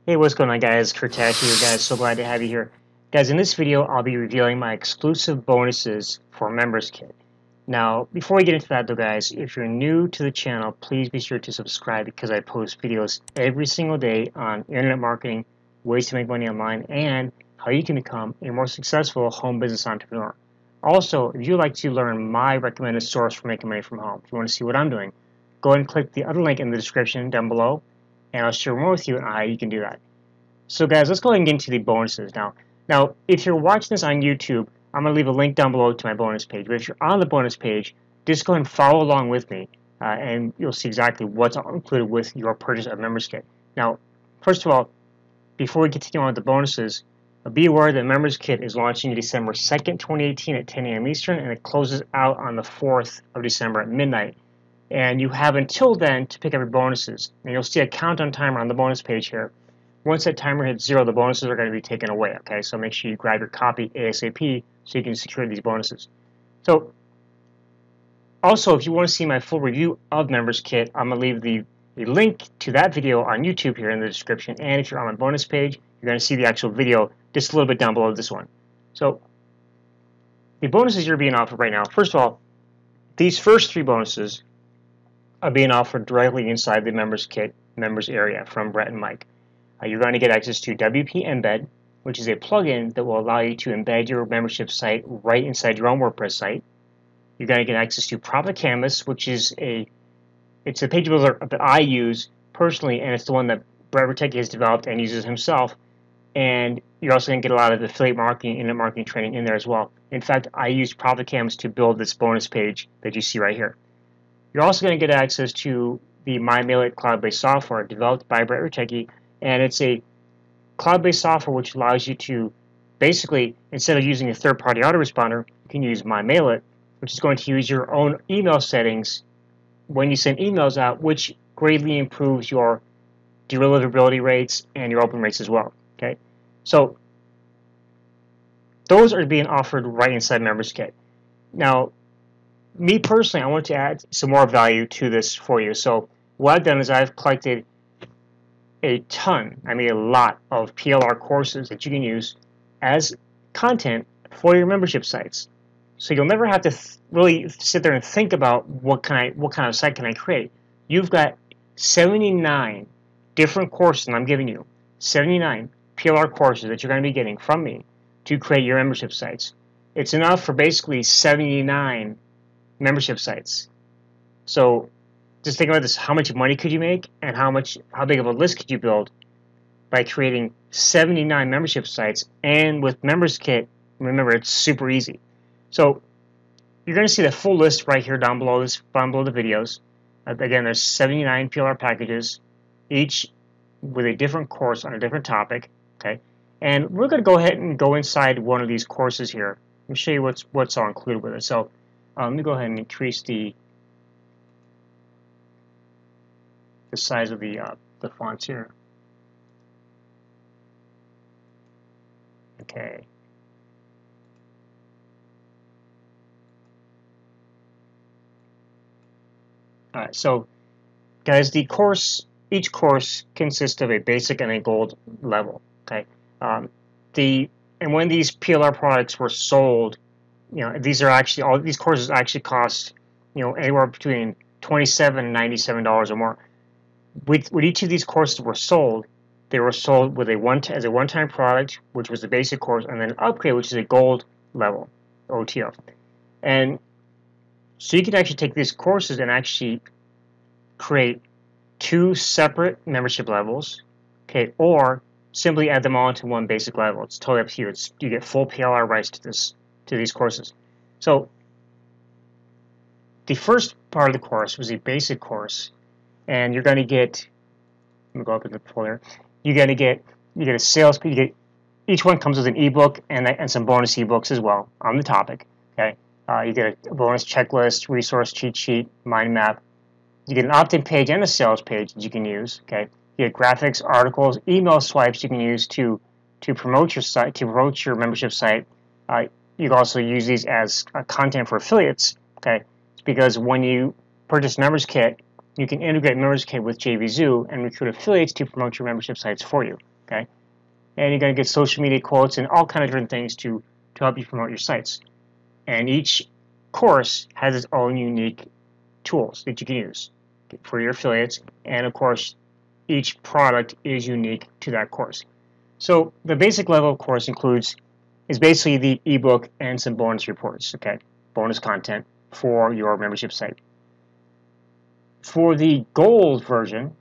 Hey, what's going on, guys? Tasche here, guys. So glad to have you here. Guys, in this video, I'll be revealing my exclusive bonuses for Members Kit. Now, before we get into that, though, guys, if you're new to the channel, please be sure to subscribe because I post videos every single day on internet marketing, ways to make money online, and how you can become a more successful home business entrepreneur. Also, if you'd like to learn my recommended source for making money from home, if you want to see what I'm doing, go ahead and click the other link in the description down below, and I'll share more with you on how you can do that. So guys, let's go ahead and get into the bonuses now. Now, if you're watching this on YouTube, I'm going to leave a link down below to my bonus page. But if you're on the bonus page, just go ahead and follow along with me, and you'll see exactly what's included with your purchase of Members Kit. Now, first of all, before we continue on with the bonuses, be aware that Members Kit is launching December 2nd, 2018 at 10 a.m. Eastern, and it closes out on the 4th of December at midnight. And you have until then to pick up your bonuses. And you'll see a countdown timer on the bonus page here. Once that timer hits 0, the bonuses are going to be taken away, okay? So make sure you grab your copy ASAP so you can secure these bonuses. So, also, if you want to see my full review of Members Kit, I'm going to leave the link to that video on YouTube here in the description. And if you're on my bonus page, you're going to see the actual video just a little bit down below this one. So, the bonuses you're being offered right now, first of all, these first 3 bonuses are being offered directly inside the Members Kit members area from Brett and Mike. You're going to get access to WP Embed, which is a plugin that will allow you to embed your membership site right inside your own WordPress site. You're going to get access to Profit Canvas, which is it's a page builder that I use personally, and it's the one that Brett rutecky has developed and uses himself. And you're also going to get a lot of affiliate marketing, internet marketing training in there as well. In fact, I used Profit Canvas to build this bonus page that you see right here. You're also going to get access to the MyMailIt cloud-based software developed by Brett rutecky. And it's a cloud-based software which allows you to basically, instead of using a third-party autoresponder, you can use MyMailIt, which is going to use your own email settings when you send emails out, which greatly improves your deliverability rates and your open rates as well. Okay, so those are being offered right inside Members Kit. Now, me personally, I want to add some more value to this for you. So what I've done is I've collected a ton, I mean a lot of PLR courses that you can use as content for your membership sites. So you'll never have to really sit there and think about what kind of site can I create. You've got 79 different courses, and I'm giving you 79 PLR courses that you're going to be getting from me to create your membership sites. It's enough for basically 79 membership sites. So just think about this: how much money could you make, and how big of a list could you build by creating 79 membership sites? And with Members Kit, remember, it's super easy. So you're going to see the full list right here down below the videos. Again, there's 79 PLR packages, each with a different course on a different topic. Okay, and we're going to go ahead and go inside one of these courses here. Let me show you what's all included with it. So let me go ahead and increase the size of the fonts here. Okay. All right. So, guys, each course consists of a basic and a gold level. Okay. And when these PLR products were sold, these courses actually cost, anywhere between $27 and $97 or more. With each of these courses were sold, they were sold with as a one-time product, which was the basic course, and then an upgrade, which is a gold level, OTO. And so you can actually take these courses and actually create 2 separate membership levels, okay, or simply add them all into one basic level. It's totally up to you. You get full PLR rights to these courses. So the first part of the course was a basic course. And you're going to get, let me go up in the folder. You're going to get a sales. Each one comes with an ebook and some bonus ebooks as well on the topic. Okay, you get a bonus checklist, resource cheat sheet, mind map. You get an opt-in page and a sales page that you can use. Okay, you get graphics, articles, email swipes you can use to promote your site, to promote your membership site. You can also use these as content for affiliates. Okay, it's because when you purchase Members Kit, you can integrate Members Kit with JVZoo and recruit affiliates to promote your membership sites for you. Okay, and you're going to get social media quotes and all kind of different things to help you promote your sites. And each course has its own unique tools that you can use for your affiliates, and of course each product is unique to that course. So the basic level course is basically the ebook and some bonus reports, okay, bonus content for your membership site. For the gold version,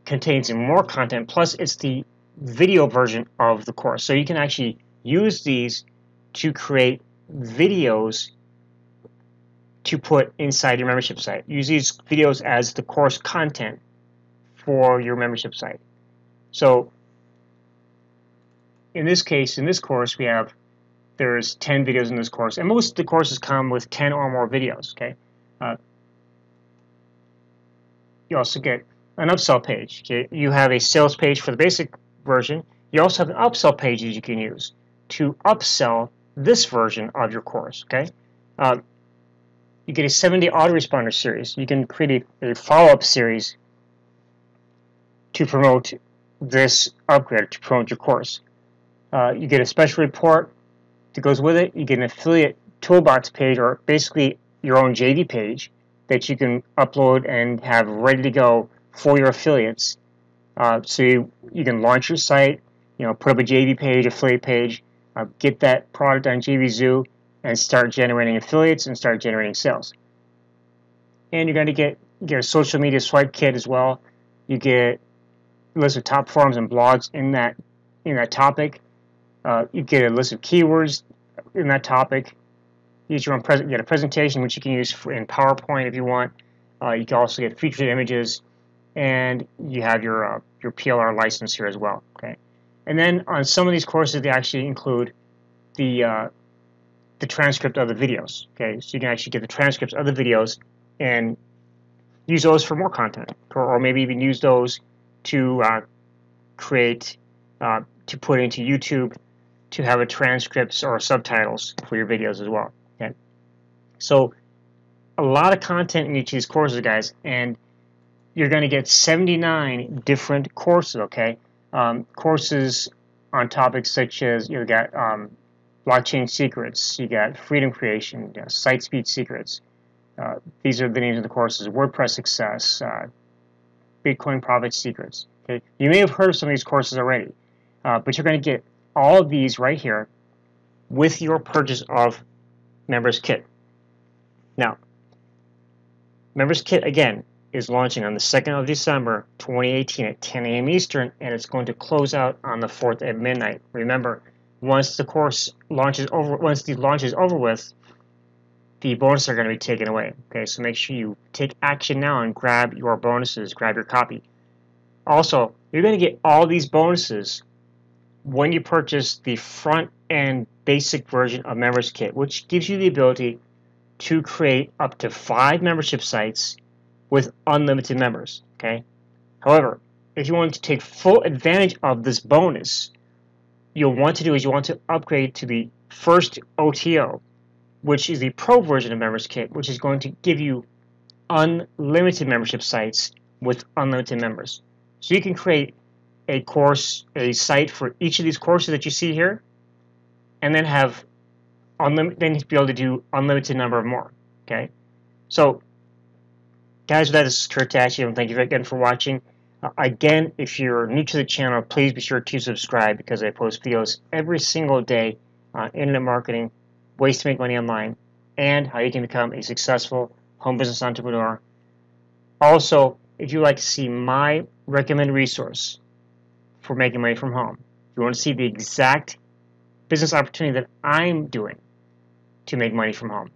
contains more content, plus it's the video version of the course. So you can actually use these to create videos to put inside your membership site. Use these videos as the course content for your membership site. So in this case, in this course, there's 10 videos in this course, and most of the courses come with 10 or more videos, okay? You also get an upsell page. Okay? You have a sales page for the basic version. You also have an upsell page that you can use to upsell this version of your course. Okay, you get a 7-day autoresponder series. You can create a follow-up series to promote this upgrade, to promote your course. You get a special report that goes with it. You get an affiliate toolbox page, or basically your own JV page that you can upload and have ready to go for your affiliates. So you can launch your site, put up a JV page, affiliate page, get that product on JVZoo, and start generating affiliates and start generating sales. And you're going to get a social media swipe kit as well. You get a list of top forums and blogs in that topic. You get a list of keywords in that topic. You get a presentation which you can use in PowerPoint if you want. You can also get featured images, and you have your PLR license here as well. Okay, and then on some of these courses they actually include the transcript of the videos. Okay, so you can actually get the transcripts of the videos and use those for more content, or maybe even use those to create to put into YouTube to have a transcripts or subtitles for your videos as well. Okay, so a lot of content in each of these courses, guys, and you're going to get 79 different courses. Okay, courses on topics such as you got blockchain secrets, you got freedom creation, you got site speed secrets. These are the names of the courses: WordPress success, Bitcoin profit secrets. Okay, you may have heard of some of these courses already, but you're going to get all of these right here with your purchase of Members Kit. Now, Members Kit again is launching on the 2nd of December 2018 at 10 a.m. Eastern, and it's going to close out on the 4th at midnight. Remember, once the launch is over with, the bonuses are going to be taken away. Okay, so make sure you take action now and grab your bonuses, grab your copy. Also, you're going to get all these bonuses when you purchase the front end basic version of Members Kit, which gives you the ability to create up to 5 membership sites with unlimited members. Okay. However, if you want to take full advantage of this bonus, you'll want to upgrade to the first OTO, which is the Pro version of Members Kit, which is going to give you unlimited membership sites with unlimited members. So you can create a site for each of these courses that you see here, and then be able to do unlimited number of more. Okay, so guys, that is Tasche, and thank you again for watching. Again, if you're new to the channel, please be sure to subscribe, because I post videos every single day on internet marketing, ways to make money online, and how you can become a successful home business entrepreneur. Also, if you'd like to see my recommended resource for making money from home, if you want to see the exact business opportunity that I'm doing to make money from home,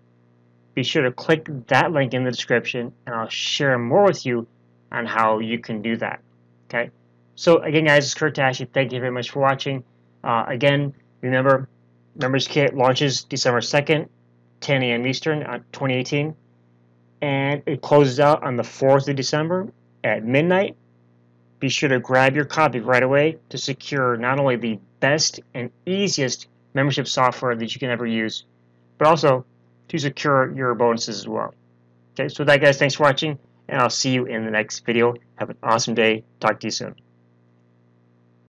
be sure to click that link in the description, and I'll share more with you on how you can do that. Okay, so again, guys, it's Tasche. Thank you very much for watching. Again, remember, Members Kit launches December 2nd, 10 a.m. Eastern, 2018, and it closes out on the 4th of December at midnight. Be sure to grab your copy right away to secure not only the best and easiest membership software that you can ever use, but also to secure your bonuses as well. Okay, so with that, guys, thanks for watching, and I'll see you in the next video. Have an awesome day. Talk to you soon.